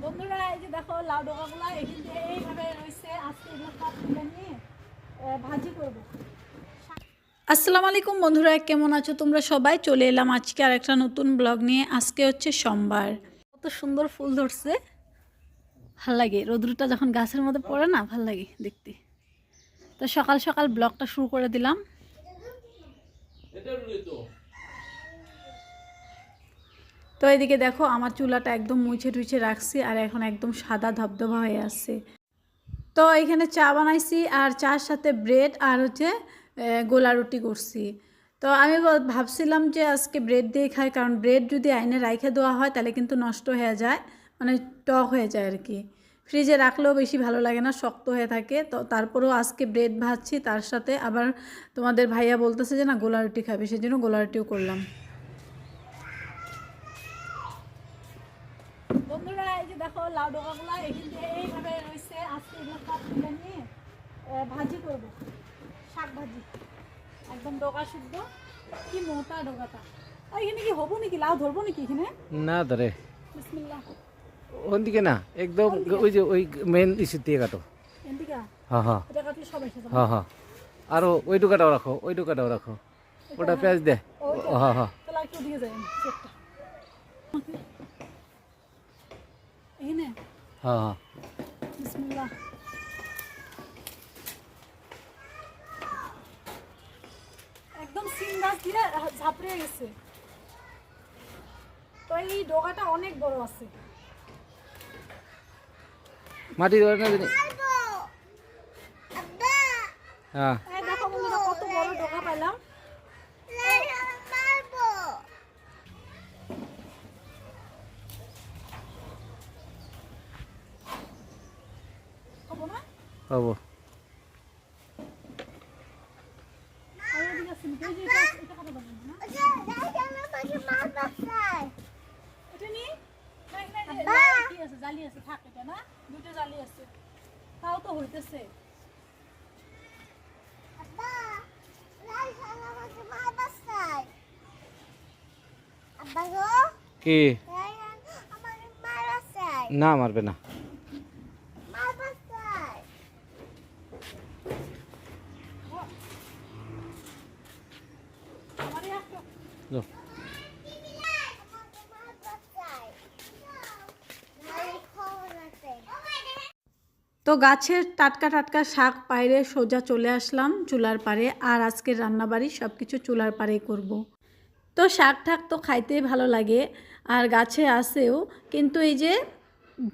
বন্ধুরা এই যে দেখো লাউ ডগাগুলো এখান দিয়ে এইভাবে রয়েছে। আজকে এগুলো সব তুলে নিয়ে ভাজি করবো। আসসালামু আলাইকুম বন্ধুরা, কেমন আছো তোমরা সবাই? চলে এলাম আজকে আর একটা নতুন ব্লগ নিয়ে। আজকে হচ্ছে সোমবার। কত সুন্দর ফুল ধরছে, ভাল লাগে। রোদ্রুটা যখন গাছের মধ্যে পড়ে না, ভাল লাগে দেখতে। তো সকাল সকাল ব্লগটা শুরু করে দিলাম। তো এদিকে দেখো আমার চুলাটা একদম মুছে টুছে রাখছি, আর এখন একদম সাদা ধবধবা হয়ে আছে। তো এখানে চা বানাইছি, আর চার সাথে ব্রেড আর হচ্ছে গোলা রুটি করছি। তো আমি ভাবছিলাম যে আজকে ব্রেড দিয়ে খাই, কারণ ব্রেড যদি আইনে রাইখে দেওয়া হয় তাহলে কিন্তু নষ্ট হয়ে যায়, মানে টক হয়ে যায় আর কি। ফ্রিজে রাখলেও বেশি ভালো লাগে না, শক্ত হয়ে থাকে। তো তারপরেও আজকে ব্রেড ভাজছি, তার সাথে আবার তোমাদের ভাইয়া বলতেছে যে না গোলা রুটি খাবে, সেই জন্য গোলা রুটিও করলাম। বন্ধুরা এই যে দেখো লাউ ডগাগুলো এখান দিয়ে এইভাবে রয়েছে। আজকে এগুলো সব তুলে নিয়ে ভাজি করব, শাক ভাজি। একদম ডগা সিদ্ধ, কি মোটা ডগাটা। আর এখানে কি হবো নাকি, লাউ ধরবো নাকি এখানে? না ধরে বিসমিল্লাহ। ওদিকে না, একদম ওই যে ওই মেন ইস্যু দিয়ে কাটো। এদিকে হ্যাঁ হ্যাঁ এটা কাটলে সব এসে যাবে। হ্যাঁ হ্যাঁ, আরো ওই টুকাটাও রাখো, ওই টুকাটাও রাখো, ওটা পেঁয়াজ দে। হ্যাঁ হ্যাঁ তাহলে একটু দিয়ে যাই চেকটা এখানে। হ্যাঁ হ্যাঁ বিসমিল্লাহ। একদম সিম গাছ দিয়ে ঝাপড়ে গেছে। তো এই ডগাটা অনেক বড় আছে। মাটি দেওয়ার না জানি। হ্যাঁ এই দেখো বন্ধুরা কত বড় ডগা পাইলাম। হবো না? হবো। আর এদিকে আছে নাকি? এই যে এটা কত দাম না? এটা নি? কি আছে? জালি আছে, থাক এটা না? দুটো জালি আছে। তাও তো হইতেছে। কি না মারবে না। আমারই একটা যাও। তো গাছের টাটকা টাটকা শাক পাইরে সোজা চলে আসলাম চুলার পাড়ে। আর আজকের রান্নাবাড়ি সব কিছু চুলার পাড়েই করব। তো শাক ঠাক তো খাইতেই ভালো লাগে, আর গাছে আসেও, কিন্তু এই যে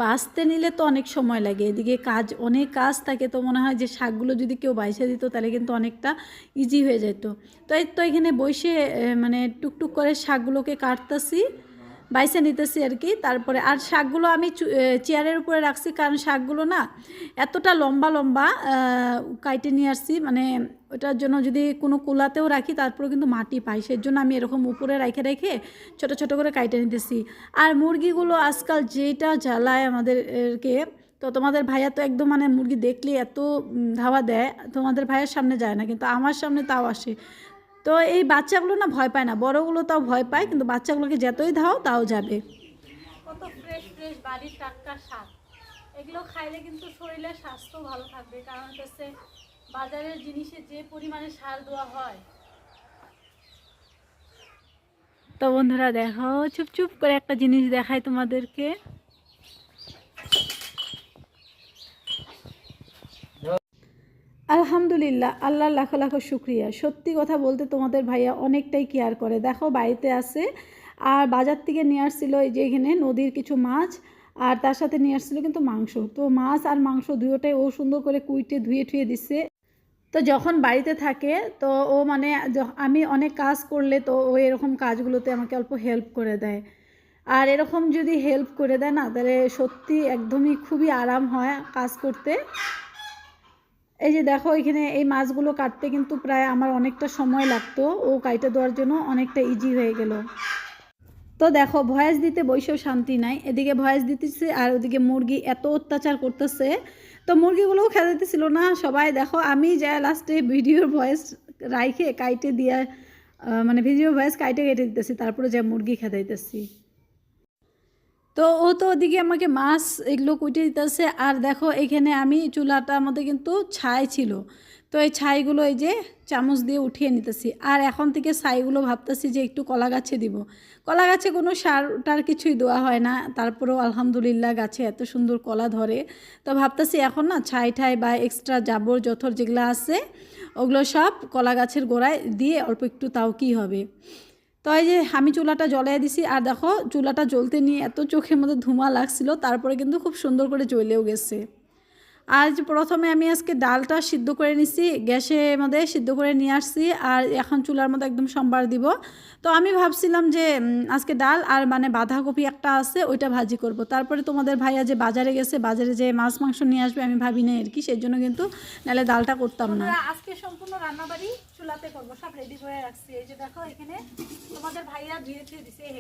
বাছতে নিলে তো অনেক সময় লাগে। এদিকে কাজ, অনেক কাজ থাকে। তো মনে হয় যে শাকগুলো যদি কেউ বাইছে দিত তাহলে কিন্তু অনেকটা ইজি হয়ে যেত। তো এই তো এখানে বসে মানে টুকটুক করে শাকগুলোকে কাটতেছি, বাইছে নিতেছি আর কি। তারপরে আর শাকগুলো আমি চেয়ারের উপরে রাখছি, কারণ শাকগুলো না এতটা লম্বা লম্বা কাইটে নিয়ে আসছি। মানে ওটার জন্য যদি কোনো কুলাতেও রাখি তারপরেও কিন্তু মাটি পাই, সেই জন্য আমি এরকম উপরে রেখে রেখে ছোটো ছোটো করে কাইটে নিতেছি। আর মুরগিগুলো আজকাল যেটা জ্বালায় আমাদেরকে। তো তোমাদের ভাইয়া তো একদম মানে মুরগি দেখলে এত ধাওয়া দেয়, তোমাদের ভাইয়ের সামনে যায় না, কিন্তু আমার সামনে তাও আসে। তো এই বাচ্চাগুলো না ভয় পায় না, বড়গুলো তাও ভয় পায়, কিন্তু বাচ্চাগুলোকে যতই ধাও তাও যাবে। কত ফ্রেশ ফ্রেশ বাড়ির টাটকা শাক, এগুলো খাইলে কিন্তু শরীরের স্বাস্থ্য ভালো থাকবে। কারণ হচ্ছে বাজারের জিনিসে যে পরিমাণে সার দেওয়া হয়। তো বন্ধুরা দেখো, চুপ চুপ করে একটা জিনিস দেখাই তোমাদেরকে। আলহামদুলিল্লাহ, আল্লাহর লাখো লাখো শুক্রিয়া। সত্যি কথা বলতে তোমাদের ভাইয়া অনেকটাই কেয়ার করে। দেখো বাড়িতে আসে, আর বাজার থেকে নিয়ে আসছিলো এই যে এখানে নদীর কিছু মাছ, আর তার সাথে নিয়ে আসছিলো কিন্তু মাংস। তো মাছ আর মাংস দুটোটাই ও সুন্দর করে কুইটে ধুয়ে ঠুয়ে দিচ্ছে। তো যখন বাড়িতে থাকে তো ও মানে আমি অনেক কাজ করলে তো ও এরকম কাজগুলোতে আমাকে অল্প হেল্প করে দেয়। আর এরকম যদি হেল্প করে দেয় না, তাহলে সত্যি একদমই খুবই আরাম হয় কাজ করতে। এই যে দেখো এখানে এই মাছগুলো কাটতে কিন্তু প্রায় আমার অনেকটা সময় লাগতো, ও কাইটে দেওয়ার জন্য অনেকটা ইজি হয়ে গেল। তো দেখো ভয়েস দিতে বসেও শান্তি নাই, এদিকে ভয়েস দিতেছে আর ওদিকে মুরগি এত অত্যাচার করতেছে। তো মুরগিগুলোও খেতে দিতেছিল না সবাই। দেখো আমি যা লাস্টে ভিডিওর ভয়েস রাইখে কাইটে দিয়া মানে ভিডিও ভয়েস কাইটে কেটে দিতেছি, তারপরে যা মুরগি খেতে দিতেছি। তো ও তো ওদিকে আমাকে মাছ এগুলো কুটে দিতেছে, আর দেখো এখানে আমি চুলাটার মধ্যে কিন্তু ছাই ছিল, তো এই ছাইগুলো এই যে চামচ দিয়ে উঠিয়ে নিতেছি। আর এখন থেকে ছাইগুলো ভাবতেছি যে একটু কলা গাছে দিব। কলা গাছে কোনো সার টার কিছুই দেওয়া হয় না, তারপরেও আলহামদুলিল্লাহ গাছে এত সুন্দর কলা ধরে। তো ভাবতেছি এখন না ছাই ঠাই বা এক্সট্রা জাবর জথর যেগুলো আছে ওগুলো সব কলা গাছের গোড়ায় দিয়ে অল্প একটু, তাও কি হবে। তো এই যে আমি চুলাটা জ্বলিয়ে দিছি, আর দেখো চুলাটা জ্বলতে নিয়ে এত চোখের মধ্যে ধোঁয়া লাগছিল, তারপরে কিন্তু খুব সুন্দর করে জ্বলেও গেছে। আর যে প্রথমে আমি আজকে ডালটা সিদ্ধ করে নিছি, গ্যাসের মধ্যে সিদ্ধ করে নিয়ে আসছি, আর এখন চুলার মধ্যে একদম সম্বার দিব। তো আমি ভাবছিলাম যে আজকে ডাল আর মানে বাঁধাকপি একটা আছে ওইটা ভাজি করব। তারপরে তোমাদের ভাইয়া যে বাজারে গেছে, বাজারে যে মাছ মাংস নিয়ে আসবে আমি ভাবি না আর কি, সেই জন্য কিন্তু নাহলে ডালটা করতাম না। আজকে সম্পূর্ণ রান্নাবাড়ি চুলাতে করবো, সব রেডি করে রাখছি। এই যে দেখো এখানে তোমাদের ভাইয়া ধুয়ে ধুয়ে দিছে, এই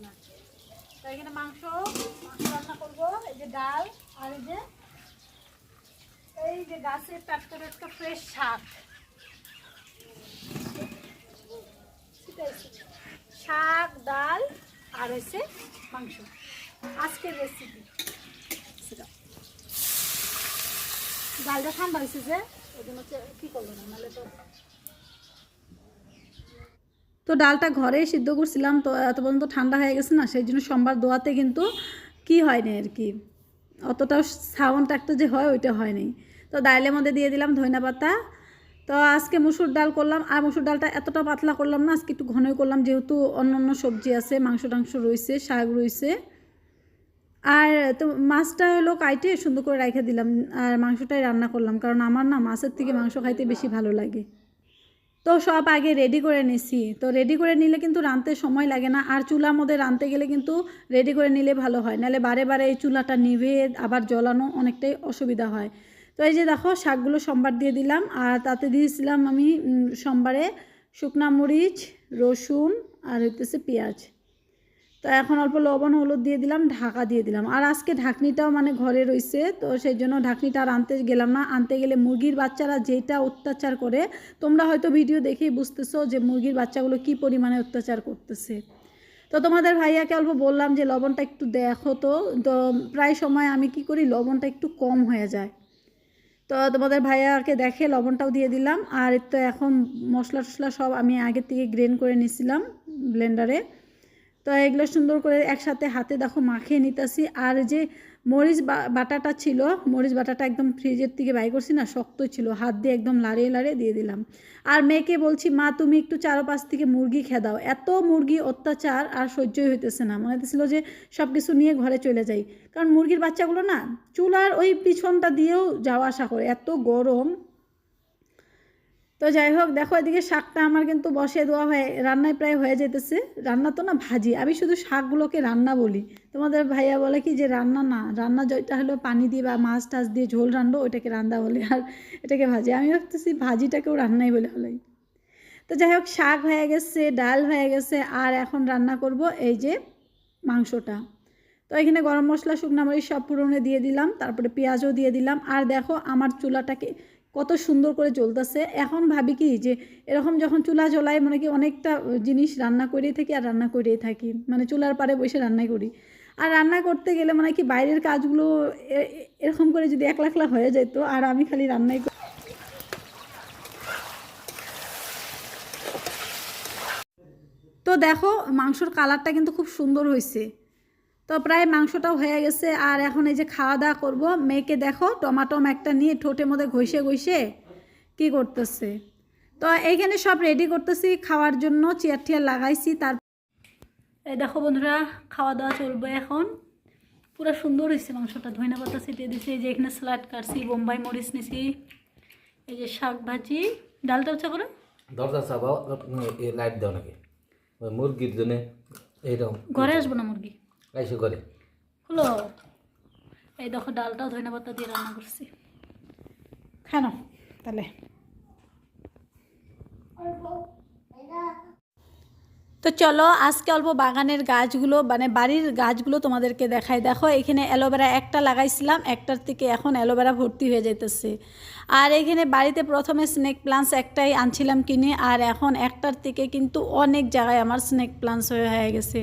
না তো এখানে মাংস রান্না করবো, এই যে ডাল, আর এই যে গাছের টাটকা টাটকা ফ্রেশ শাক, শাক ডাল আর হচ্ছে মাংস, আজকের রেসিপি। ডালটা ঠান্ডা হয়েছে যে ওই জন্য কি করবো না, নাহলে তো ডালটা ঘরে সিদ্ধ করছিলাম, তো এত পর্যন্ত ঠান্ডা হয়ে গেছে না, সেই জন্য সোমবার দোয়াতে কিন্তু কি হয়নি আর কি, অতটাও সাউন্ড একটা যে হয় ওইটা হয়নি। তো ডালের মধ্যে দিয়ে দিলাম ধনিয়া পাতা। তো আজকে মুসুর ডাল করলাম, আর মুসুর ডালটা এতটা পাতলা করলাম না, আজকে একটু ঘনই করলাম, যেহেতু অন্য অন্য সবজি আছে, মাংস টাংস রয়েছে, শাক রয়েছে। আর তো মাছটা হলো কাইটে সুন্দর করে রেখে দিলাম, আর মাংসটাই রান্না করলাম, কারণ আমার না মাছের থেকে মাংস খাইতে বেশি ভালো লাগে। তো সব আগে রেডি করে নিছি, তো রেডি করে নিলে কিন্তু রাঁধতে সময় লাগে না, আর চুলার মধ্যে রাঁধতে গেলে কিন্তু রেডি করে নিলে ভালো হয়, নাহলে বারে বারে এই চুলাটা নিভে আবার জ্বলানো অনেকটাই অসুবিধা হয়। তো এই যে দেখো শাকগুলো সম্বার দিয়ে দিলাম, আর তাতে দিয়েছিলাম আমি সম্বারে শুকনা মরিচ, রসুন আর হইতেছে পেঁয়াজ। তো এখন অল্প লবণ হলুদ দিয়ে দিলাম, ঢাকা দিয়ে দিলাম। আর আজকে ঢাকনিটাও মানে ঘরে রয়েছে, তো সেই জন্য ঢাকনিটা আর আনতে গেলাম না। আনতে গেলে মুরগির বাচ্চারা যেটা অত্যাচার করে, তোমরা হয়তো ভিডিও দেখেই বুঝতেছো যে মুরগির বাচ্চাগুলো কি পরিমাণে অত্যাচার করতেছে। তো তোমাদের ভাইয়াকে অল্প বললাম যে লবণটা একটু দেখো, তো তো প্রায় সময় আমি কি করি, লবণটা একটু কম হয়ে যায়। তো তোমাদের ভাইয়াকে দেখে লবণটাও দিয়ে দিলাম। আর তো এখন মশলা টশলা সব আমি আগের থেকে গ্রেন্ড করে নিয়েছিলাম ব্লেন্ডারে। তো এগুলো সুন্দর করে একসাথে হাতে দেখো মাখিয়ে নিতেছি। আর যে মরিচ বাটাটা ছিল, মরিচ বাটাটা একদম ফ্রিজের থেকে বাই করছি না, শক্ত ছিল, হাত দিয়ে একদম লাড়িয়ে লাড়িয়ে দিয়ে দিলাম। আর মেয়েকে বলছি, মা তুমি একটু চারপাশ থেকে মুরগি খেয়ে দাও, এত মুরগি অত্যাচার আর সহ্যই হইতেছে না, মনে হতেছিল যে সব কিছু নিয়ে ঘরে চলে যাই। কারণ মুরগির বাচ্চাগুলো না চুলার ওই পিছনটা দিয়েও যাওয়া আসা করে, এত গরম। তো যাই হোক দেখো এদিকে শাকটা আমার কিন্তু বসে দেওয়া হয়ে রান্নায় প্রায় হয়ে যেতেছে। রান্না তো না ভাজি, আমি শুধু শাকগুলোকে রান্না বলি। তোমাদের ভাইয়া বলে কি যে রান্না না, রান্না যেটা হলো পানি দিয়ে বা মাছ টাছ দিয়ে ঝোল রান্না, ওইটাকে রান্না বলে, আর এটাকে ভাজি। আমি ভাবতেছি ভাজিটাকেও রান্নাই বলে হলোই। তো যাই হোক শাক হয়ে গেছে, ডাল হয়ে গেছে, আর এখন রান্না করব এই যে মাংসটা। তো এখানে গরম মশলা শুকনো মরিচ সব পুরোনো দিয়ে দিলাম, তারপরে পেঁয়াজও দিয়ে দিলাম। আর দেখো আমার চুলাটাকে কত সুন্দর করে জ্বলতেছে। এখন ভাবি কি যে এরকম যখন চুলা জ্বলাই মানে কি অনেকটা জিনিস রান্না করেই থাকি, আর রান্না করেই থাকি, মানে চুলার পাড়ে বসে রান্নাই করি। আর রান্না করতে গেলে মানে কি বাইরের কাজগুলো এরকম করে যদি একলা একলা হয়ে যেত, আর আমি খালি রান্নাই করি। তো দেখো মাংসর কালারটা কিন্তু খুব সুন্দর হয়েছে। তো প্রায় মাংসটাও হয়ে গেছে, আর এখন এই যে খাওয়া দাওয়া করবো। মেয়েকে দেখো টমাটো একটা নিয়ে ঠোঁটের মধ্যে ঘষে ঘষে কী করতেছে। তো এইখানে সব রেডি করতেছি খাওয়ার জন্য, চেয়ার টিয়ার লাগাইছি। তার এই দেখো বন্ধুরা খাওয়া দাওয়া চলবে এখন। পুরো সুন্দর হয়েছে মাংসটা, ধনিয়া পাতা ছিটিয়ে দিয়েছি, এই যে এখানে স্যালাড কাটছি, বোম্বাই মরিচ নিছি, এই যে শাক ভাজি, ডালটা হচ্ছে করে দরজা চাপাও, লাইট দাও নাকি মুরগির জন্য এইরকম ঘরে আসবো না মুরগি আইসো করে হলো। এই দেখো ডালটাও ধনিয়া পাতা দিয়ে রান্না করছি, খানো তাহলে। তো তো চলো আজকে অল্প বাগানের গাছগুলো মানে বাড়ির গাছগুলো তোমাদেরকে দেখাই। দেখো এখানে অ্যালোভেরা একটা লাগাইছিলাম, একটার থেকে এখন অ্যালোভেরা ভর্তি হয়ে যাইতেছে। আর এখানে বাড়িতে প্রথমে স্নেক প্লান্টস একটাই আনছিলাম কিনে, আর এখন একটার থেকে কিন্তু অনেক জায়গায় আমার স্নেক প্লান্টস হয়ে গেছে।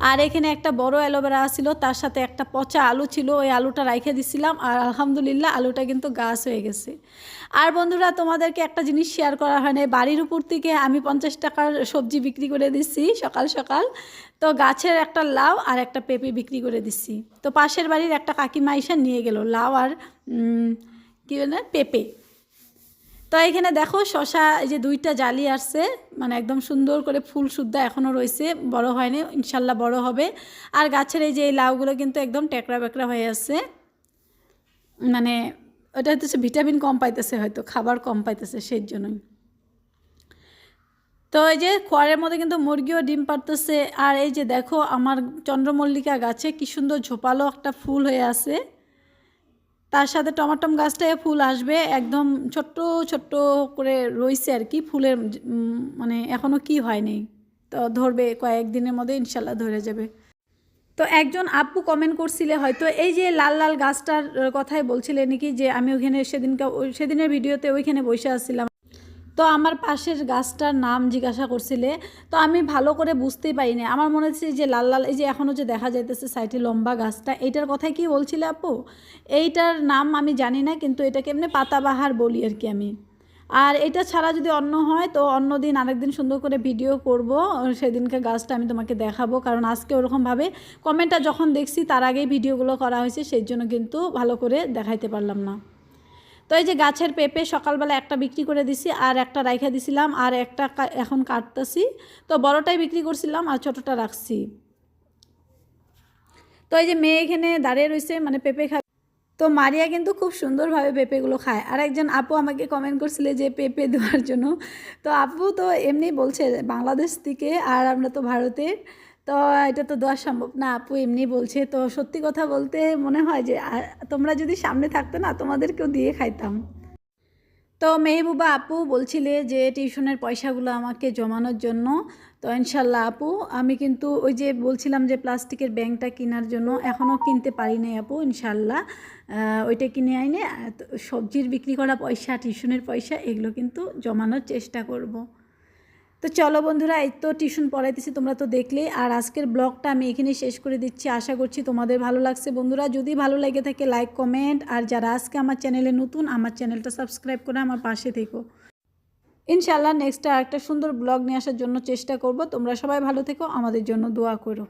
আর এখানে একটা বড় অ্যালোভেরা ছিল, তার সাথে একটা পচা আলু ছিল, ওই আলুটা রাইখে দিছিলাম, আর আলহামদুলিল্লাহ আলুটা কিন্তু গাছ হয়ে গেছে। আর বন্ধুরা তোমাদেরকে একটা জিনিস শেয়ার করা হয় না, বাড়ির উপর থেকে আমি 50 টাকার সবজি বিক্রি করে দিচ্ছি সকাল সকাল। তো গাছের একটা লাউ আর একটা পেঁপে বিক্রি করে দিচ্ছি। তো পাশের বাড়ির একটা কাকিমা এসে নিয়ে গেল লাউ আর কী বলে পেঁপে। তো এখানে দেখো শশা এই যে 2টা জালি আসছে, মানে একদম সুন্দর করে ফুল শুদ্ধা এখনও রয়েছে, বড় হয়নি, ইনশাল্লাহ বড় হবে। আর গাছের এই যে এই লাউগুলো কিন্তু একদম টেকরা বেকড়া হয়ে আছে, মানে ওটা হচ্ছে ভিটামিন কম পাইতেছে, হয়তো খাবার কম পাইতেছে সেই জন্যই। তো এই যে খোয়ারের মধ্যে কিন্তু মুরগিও ডিম পারতেছে। আর এই যে দেখো আমার চন্দ্রমল্লিকা গাছে কি সুন্দর ঝোপালো একটা ফুল হয়ে আছে, তার সাথে টমাটম গাছটায় ফুল আসবে, একদম ছোট্ট ছোট্ট করে রয়েছে আর কি ফুলের, মানে এখনও কি হয়নি, তো ধরবে কয়েকদিনের মধ্যে ইনশাল্লাহ ধরে যাবে। তো একজন আপু কমেন্ট করছিলে হয়তো এই যে লাল লাল গাছটার কথাই বলছিলে নাকি, যে আমি ওইখানে সেদিনের ভিডিওতে ওইখানে বসে আসছিলাম, তো আমার পাশের গাছটার নাম জিজ্ঞাসা করছিলে। তো আমি ভালো করে বুঝতেই পারিনি, আমার মনে হচ্ছে যে লাল লাল এই যে এখনও যে দেখা যাইতেছে সাইডে লম্বা গাছটা, এইটার কথাই কি বলছিলে আপু? এইটার নাম আমি জানি না, কিন্তু এটাকে এমনি পাতাবাহার বলি আর কি আমি। আর এটা ছাড়া যদি অন্য হয় তো অন্য দিন আরেকদিন সুন্দর করে ভিডিও করব, সেদিনকে গাছটা আমি তোমাকে দেখাবো, কারণ আজকে ওরকমভাবে কমেন্টটা যখন দেখছি তার আগেই ভিডিওগুলো করা হয়েছে, সেই জন্য কিন্তু ভালো করে দেখাইতে পারলাম না। তো এই যে গাছের পেঁপে সকালবেলা একটা বিক্রি করে দিছি, আর একটা রাইখা দিছিলাম, আর একটা এখন কাটতেছি। তো বড়টাই বিক্রি করছিলাম আর ছোটোটা রাখছি। তো এই যে মেয়ে এখানে দাঁড়িয়ে রয়েছে, মানে পেঁপে খায়। তো মারিয়া কিন্তু খুব সুন্দরভাবে পেঁপেগুলো খায়। আর একজন আপু আমাকে কমেন্ট করছিলে যে পেঁপে দেওয়ার জন্য। তো আপু তো এমনি বলছে বাংলাদেশ থেকে, আর আমরা তো ভারতের, তো এটা তো দেওয়া সম্ভব না, আপু এমনি বলছে। তো সত্যি কথা বলতে মনে হয় যে তোমরা যদি সামনে থাকতো না তোমাদেরকেও দিয়ে খাইতাম। তো মেহবুবা আপু বলছিলে যে টিউশনের পয়সাগুলো আমাকে জমানোর জন্য। তো ইনশাল্লাহ আপু, আমি কিন্তু ওই যে বলছিলাম যে প্লাস্টিকের ব্যাংকটা কেনার জন্য এখনও কিনতে পারি নাই আপু, ইনশাল্লাহ ওইটা কিনে আইনে সবজির বিক্রি করা পয়সা, টিউশনের পয়সা, এগুলো কিন্তু জমানোর চেষ্টা করব। তো চলো বন্ধুরা, এই তো টিউশন পড়াইতেছি, তোমরা তো দেখলেই। আর আজকের ব্লগটা আমি এখানেই শেষ করে দিচ্ছি, আশা করছি তোমাদের ভালো লাগছে। বন্ধুরা যদি ভালো লেগে থাকে লাইক কমেন্ট, আর যারা আজকে আমার চ্যানেলে নতুন, আমার চ্যানেলটা সাবস্ক্রাইব করে আমার পাশে থেকো। ইনশাআল্লাহ নেক্সট একটা সুন্দর ব্লগ নিয়ে আসার জন্য চেষ্টা করব। তোমরা সবাই ভালো থেকো, আমাদের জন্য দোয়া করো।